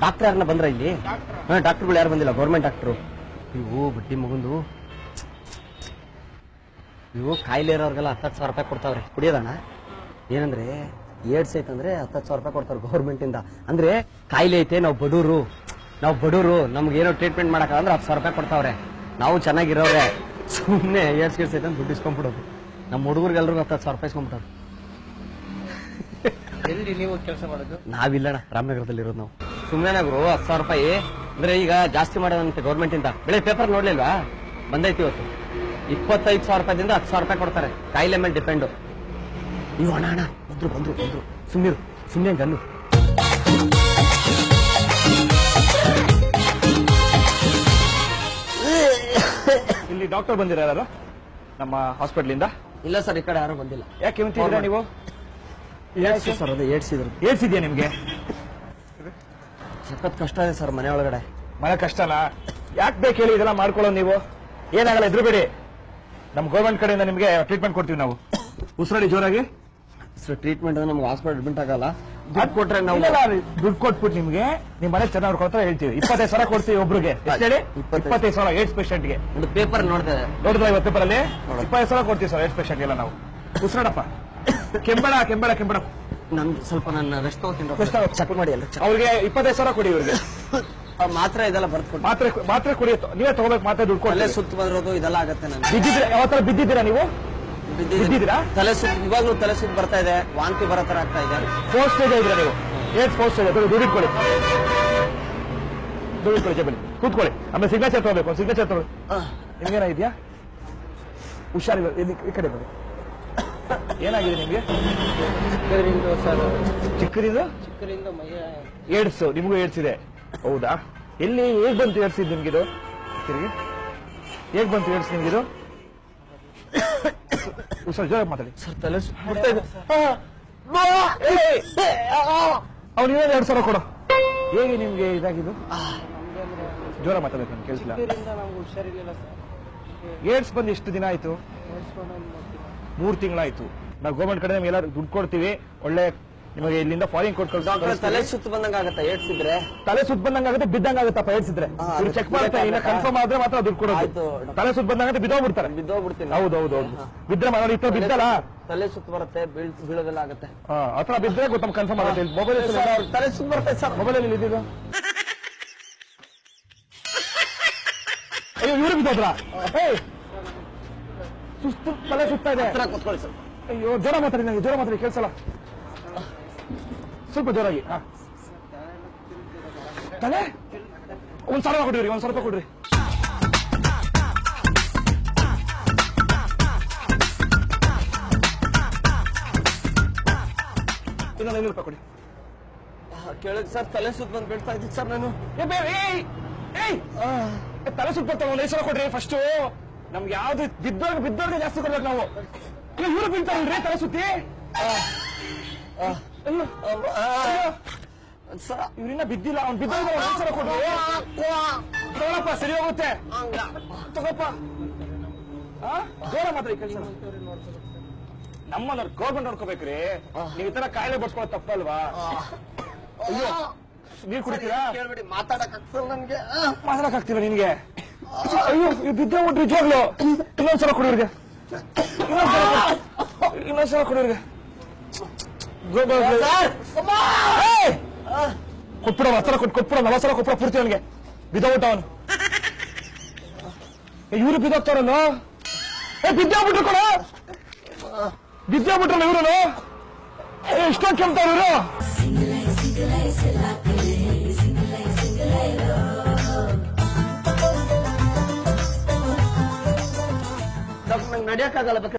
Doctor ಯಾರನ್ನ ಬಂದ್ರ ಇಲ್ಲಿ? ಡಾಕ್ಟರ್ಗಳು ಯಾರು ಬಂದಿಲ್ಲ, ಗೌರ್ಮೆಂಟ್ ಡಾಕ್ಟ್ರು. ಇವು ಬಡ್ಡಿ ಮಗಂದು ಇವು ಕಾಯಿಲೆ ಇರೋರ್ಗೆಲ್ಲ 10,000 ರೂಪಾಯಿ ಕೊಡ್ತಾವ್ರೆ ಕುಡಿಯೋದಣ್ಣ. ಏನಂದ್ರೆ ಏಡ್ಸ್ ಐತಂದ್ರೆ 10,000 ರೂಪಾಯಿ ಕೊಡ್ತಾವ್ರೆ ಗೌರ್ಮೆಂಟ್ ಇಂದ. ಅಂದ್ರೆ ಕಾಯಿಲೆ ಐತೆ, ನಾವು ಬಡೂರು ನಮ್ಗೆ ಏನೋ ಟ್ರೀಟ್ಮೆಂಟ್ ಮಾಡಕ್ಕಾಗಂದ್ರೆ 10,000 ರೂಪಾಯಿ ಕೊಡ್ತಾವ್ರೆ. ನಾವು ಚೆನ್ನಾಗಿರೋರೆ, ಸುಮ್ನೆ ಏಡ್ಸ್ ಗಿಡ್ಸ್ ಐತೆ ಅಂತ ದುಡ್ಡು ಇಸ್ಕೊಂಡ್ಬಿಡೋದು. ನಮ್ಮ ಹುಡುಗರಿಗೆಲ್ರಿಗೂ 10,000 ರೂಪಾಯಿ ಇಸ್ಕೊಂಡ್ಬಿಟ್ಟವ್ರು. ಎಲ್ಲಿ ನೀವು ಕೆಲಸ ಮಾಡೋದು? ನಾವಿಲ್ಲಣ್ಣ, ರಾಮನಗರದಲ್ಲಿ ಇರೋದು ನಾವು. ಸುಮ್ಮನೆ ಗುರು 10,000 ರೂಪಾಯಿ ಅಂದ್ರೆ ಈಗ ಜಾಸ್ತಿ ಮಾಡೋದಂತೆ ಗೌರ್ಮೆಂಟ್ ಇಂದ. ಬೆಳೆ ಪೇಪರ್ ನೋಡ್ಲಿಲ್ವಾ? ಬಂದೈತಿ ಇವತ್ತು. 25,000 ರೂಪಾಯಿದಿಂದ 10,000 ರೂಪಾಯಿ ಕೊಡ್ತಾರೆ, ಕಾಯಿಲೆ ಮೇಲೆ ಡಿಪೆಂಡು. ನೀವು ಅಣ್ಣ ಬಂದ್ರು ಸುಮ್ಮನೆ ಗನ್ನು. ಇಲ್ಲಿ ಡಾಕ್ಟರ್ ಬಂದಿರ ನಮ್ಮ ಹಾಸ್ಪಿಟಲ್ ಇಂದ? ಇಲ್ಲ ಸರ್, ಈ ಕಡೆ ಯಾರು ಬಂದಿಲ್ಲ. ಯಾಕೆ ನೀವು? ಸರ್ ಅದು ಏಡ್ಸ್ ಇದೆಯಾ ನಿಮ್ಗೆ? ಸಖತ್ ಕಷ್ಟ ಇದೆ ಸರ್ ಮನೆ ಒಳಗಡೆ. ಮನೆ ಕಷ್ಟನಾ? ಯಾಕೆ ಬೇಕು ಹೇಳಿ ಇದೆಲ್ಲ ಮಾಡ್ಕೊಳ್ಳೋ ನೀವು? ಏನಾಗಲ್ಲ, ಎದುರುಬೇಡಿ. ನಮ್ಮ ಗೌರ್ಮೆಂಟ್ ಕಡೆಯಿಂದ ನಿಮ್ಗೆ ಟ್ರೀಟ್ಮೆಂಟ್ ಕೊಡ್ತೀವಿ ನಾವು. ಉಸಿರಾಡಿ ಜೋರಾಗಿ. ಟ್ರೀಟ್ಮೆಂಟ್ ನಮ್ಗೆ ಹಾಸ್ಪಿಟಲ್ ಅಡ್ಮಿಟ್ ಆಗಲ್ಲ, ದುಡ್ಡು ಕೊಟ್ರೆ ನಾವು ದುಡ್ಡು ಕೊಟ್ಬಿಟ್ಟು ನಿಮ್ಗೆ ನಿಮ್ ಮನೆ ಚೆನ್ನಾಗಿ ನೋಡ್ಕೊಳ್ತಾ ಹೇಳ್ತೀವಿ. 25,000 ಕೊಡ್ತೀವಿ ಒಬ್ರಿಗೆ. ಹೇಳಿ? 25,000 ಏಡ್ಸ್ ಪೇಷಂಟ್ಗೆ. ಪೇಪರ್ ನೋಡಿದ್ರೆ ಇವತ್ತು ಪೇಪರ್ ಅಲ್ಲಿ 25,000 ಕೊಡ್ತೀವಿ ಸರ್ ಏಡ್ಸ್ ಪೇಷಂಟ್ ಎಲ್ಲ ನಾವು. ಉಸಿರಾಡಪ್ಪ, ಕೆಂಬೇಡ. ನನ್ ಸ್ವಲ್ಪ ನನ್ನ ರೆಸ್ಟ್ ತಗೋತೀನಿ, ಚೆಕ್ ಮಾಡಿ ಅಲ್ಲ. ಅವ್ರಿಗೆ 25,000 ಕೊಡಿ. ಇವ್ರಿಗೆ ಮಾತ್ರ ಇದೆಲ್ಲ ಬರ್ಕೊಡಿ. ಮಾತ್ರೆ ಕುಡಿ, ನೀವೇ ತಗೋಬೇಕು. ಮಾತ್ರೆ ದುಡ್ಡು ಕೊಡಲೇ. ಸುತ್ತ ಬಂದಿರೋದು ಇದೆಲ್ಲ ಆಗತ್ತೆ. ನಾನು ಬಿದ್ದಿದ್ರೆ ಯಾವತ್ತರ ಬಿದ್ದಿದ್ದೀರಾ ನೀವು? ಬಿದ್ದಿದ್ದೀರಾ? ತಲೆ ಸುತ್ತ, ಇವಾಗ್ಲೂ ತಲೆ ಸುತ್ತ ಬರ್ತಾ ಇದೆ, ವಾಂತಿ ಬರೋ ತರ ಆಗ್ತಾ ಇದೆ. 4th ಸ್ಟೇಜ್ ಇದ್ದೀರಾ ನೀವು? AIDS 4th stage. ದುಡ್ಡಿಟ್ಕೊಳ್ಳಿ ಜಬಲಿ, ಕೂತ್ಕೊಳ್ಳಿ. ಆಮೇಲೆ ಸಿಗ್ನೇಚರ್ ತಗೋಬೇಕು. ಸಿಗ್ನೇಚರ್ ತಗೊಳ್ಳಿ. ನಿಮ್ಗೇನ ಇದೆಯಾ? ಹುಷಾರಿಲ್ಲ, ಈ ಕಡೆ ಬನ್ನಿ. ಏನಾಗಿದೆ ನಿಮ್ಗೆ? ಚಿಕ್ಕರಿಂದ ಏಡ್ಸ್. ನಿಮಗೂ ಏಡ್ಸ್ ಇದೆ? ಹೌದಾ? ಎಲ್ಲಿ ಹೇಗ್ ಬಂತು ಏಡ್ಸ್ ನಿಮ್ಗಿದು? ಹೇಗ್ ಬಂತು ಏಡ್ಸ್ ನಿಮ್ಗಿದು? ಜೋರ ಮಾತಾಡಿ ಸರ್. ತಲೆ ಅವ್ನು 2,000 ಕೊಡು. ಹೇಗೆ ನಿಮ್ಗೆ ಇದಾಗಿದ್ದು? ಜೋರ ಮಾತಾಡ್ಬೇಕು, ನನ್ಗೆ ಕೇಳಿಸಿಲ್ಲ. ಏಡ್ಸ್ ಬಂದು ಎಷ್ಟು ದಿನ ಆಯ್ತು? 3 ತಿಂಗಳಾಯ್ತು. ನಾವು ಗೌರ್ಮೆಂಟ್ ಕಡೆ ಎಲ್ಲ ದುಡ್ಡು ಕೊಡ್ತೀವಿ. ಒಳ್ಳೆ ನಿಮಗೆ ಇಲ್ಲಿಂದ ಫಾರಿನ್ ಕೊಟ್ಟು ತಲೆ ಸುತ್ತ ಬಂದಂಗ ಆಗತ್ತ ಏಡ್ಸ್ ಇದ್ರೆ? ತಲೆ ಸುತ್ತ ಬಂದಂಗ ಆಗುತ್ತೆ, ಬಿದ್ದಂಗ ಆಗುತ್ತಪ್ಪ ಏಡ್ಸ್ ಇದ್ರೆ. ಚೆಕ್ ಮಾಡ್ತಾರೆ, ಇಲ್ಲ ಕನ್ಫರ್ಮ್ ಆದ್ರೆ ಮಾತ್ರ ದುಡ್ಡು ಕೊಡೋದು. ತಲೆ ಸುತ್ತ ಬಂದಂಗ ಬಿದ್ದೋಗ್ಬಿಡ್ತಾರೆ. ಹೌದು. ಬಿದ್ರೆ ಮನೆ ಇತ್ತು, ಬಿದ್ದಲ್ಲ ತಲೆ ಸುತ್ತ ಬರುತ್ತೆ, ಬೀಳೋದೆಲ್ಲ ಆಗುತ್ತೆ. ಹತ್ರ ಬಿದ್ರೆ ಗೊತ್ತ ಕನ್ಫರ್ಮ್ ಆಗುತ್ತೆ. ಮೊಬೈಲ್ ತಲೆ ಸುತ್ತ ಬರುತ್ತೆ ಸರ್. ಮೊಬೈಲಲ್ಲಿ ಇದ್ದಿದ್ದು. ಅಯ್ಯೋ, ಇವ್ರು ಬಿದ್ದೋದ್ರ? ಸುಸ್ತು, ತಲೆ ಸುತ್ತಾ ಇದೆ. ಕೂತ್ಕೊಳ್ಳಿ ಸರ್. ಅಯ್ಯೋ, ಜೋರ ಮಾತಾಡಿ, ನನಗೆ ಜೋರ ಮಾತಾಡಿ, ಕೇಳಿಸಲ್ಲ. ಸ್ವಲ್ಪ ಜೋರಾಗಿ. ತಲೆ 1,000 ಕೊಡ್ರಿ, 1,000 ರೂಪಾಯಿ ಕೊಡ್ರಿ. ಇನ್ನೊಂದು 500 ರೂಪಾಯಿ ಕೊಡಿ. ಕೇಳಿದ್ ಸರ್, ತಲೆ ಸುತ್ತ ಬಂದು ಬೀಳ್ತಾ ಇದ್ದೀನಿ ಸರ್ ನಾನು. ತಲೆ ಸುತ್ತ ಬರ್ತಾವ. 5,000 ಕೊಡ್ರಿ ಫಸ್ಟ್. ನಮ್ಗೆ ಯಾವ್ದು ಬಿದ್ದೋರ್ಗೆ ಜಾಸ್ತಿ ಕೊಡ್ಬೇಕು ನಾವು. ಇವ್ರು ಬೀಳ್ತಾರಲ್ರಿ ತಲೆ ಸುತ್ತಿ. ಇವ್ರಿನ್ನ ಬಿದ್ದಿಲ್ಲ, ಅವ್ನು ಬಿದ್ದ 1,000 ಕೊಡ್ರಿ. ತಗೊಳಪ್ಪ, ಸರಿ ಹೋಗುತ್ತೆ. ತಗೋಪ್ಪ. ಜೋರ ಮಾತ್ರ ಈ ಕೆಲಸ. ನಮ್ಮನ್ನ ಗೌರ್ಮೆಂಟ್ ನೋಡ್ಕೋಬೇಕ್ರಿ. ನೀವ್ ಈ ತರ ಕಾಯಿಲೆ ಬರ್ಸ್ಕೊಳ್ಳೋ ತಪ್ಪಲ್ವಾ? ಅಯ್ಯೋ, ನೀರ್ ಕುಡಿತೀರಾ? ಕೇಳ್ಬಿಡಿ, ಮಾತಾಡಕ್ ಆಗ್ತಲ್ಲ ನನ್ಗೆ. ಮಾತಾಡಕ್ ಆಗ್ತಿಲ್ಲ ನಿನ್ಗೆ? ಅಯ್ಯೋ, ಬಿದ್ದೆ ಬಿಟ್ರಿ ಜೋಗ್ಲು. ಇನ್ನೊಂದ್ಸಲ ಕೊಡಿವ್ರಿಗೆ. ಇನ್ನೊಂದ್ಸಲ ಕೊಡಿವ್ರಿಗೆ. ಕೊಟ್ಬಿಡ, 10 ಕೊಟ್ಬಿಡ, 40 ಕೊಟ್ಬಿಡ ಪೂರ್ತಿ ಅವನಿಗೆ. ಬಿದ್ದೋಗ್ಬಿಟ್ಟ ಅವನು. ಇವ್ರು ಬಿದ್ದೋಗ್ತಾರಲ್ಲ. ಬಿದ್ದೋಗ್ಬಿಟ್ರು ಕೊಡ. ಬಿದ್ದೋಗ್ಬಿಟ್ರಲ್ಲ ಇವ್ರು. ಎಷ್ಟೊಂದು ಕೆಮ್ತಾರ ಇವರು. ನಂಗೆ ನಡೆಯಕ್ಕಾಗಲ್ಲ.